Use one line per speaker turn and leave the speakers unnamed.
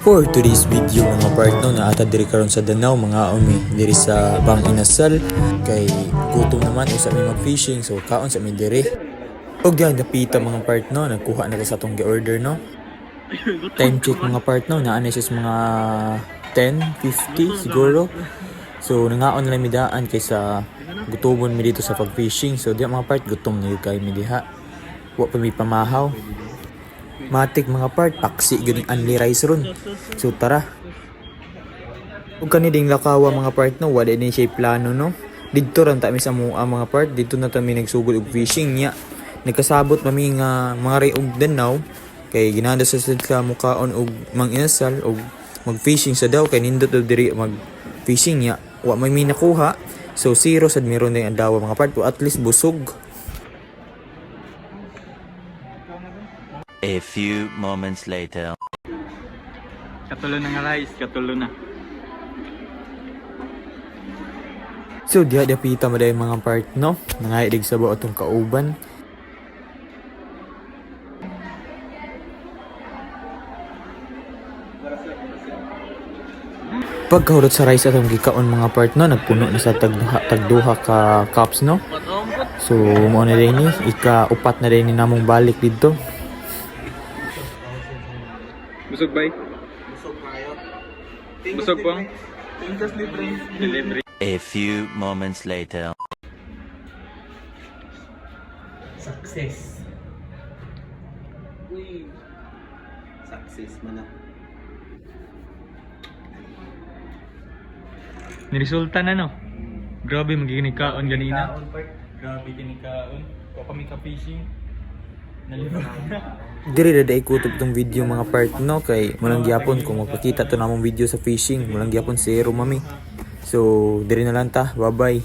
For today's video mga partner na ata diri karon sa Danau mga umi diri sa Bang Inasal kay gutom naman usa mi mag-fishing so kaon sa mi diri. Og diyan napita mga partner nagkuha na ka sa atong gi-order no. Time check mga partner na ana siya mga 10:50 siguro. So nangaon lang mi daan kaysa gutomon mi dito sa pag-fishing. So diyan mga part gutom na yun kay mi diha. Wa pa mi pamahaw. Matik mga part, paksi ganing unli rice ron. So tara. Ug kani ding lakawa mga part no, wala din siya plano no. Didto ran ta mi sa mua mga part, dito na ta mi nagsugod og fishing nya. Nagkasabot mami nga mga ray og Danau kay ginanda sa mukhaon og Mang Inasal og mag-fishing sa daw kay nindot diri mag-fishing nya. Wa may nakuha. So zero sad meron din ang dawa mga part, at least busog.
A few moments later.
Katulo na nga rice, katulo na.
So diha dapita mo dahil mga part no. Nangaidig sa bao atong kauban. Pagkahurot sa rice atong gikaon mga part no, nagpuno na sa tagduha ka cups no. So mo na din ni ika-upat na din ni namong balik dito.
Busog bay? Busog kayo. Busog po? Tingkas libre.
A few moments later.
Success. Uy. Success man na.
Niresulta na no? Grabe magiging kaon ganina. Grabe kinikaon. O kami ka-fishing. Nalibang na.
Diri na day kutob tong video mga part no kay mulang gyapon kung magpakita to namong video sa fishing mulang gyapon zero mami. So diri na lang ta. Bye bye.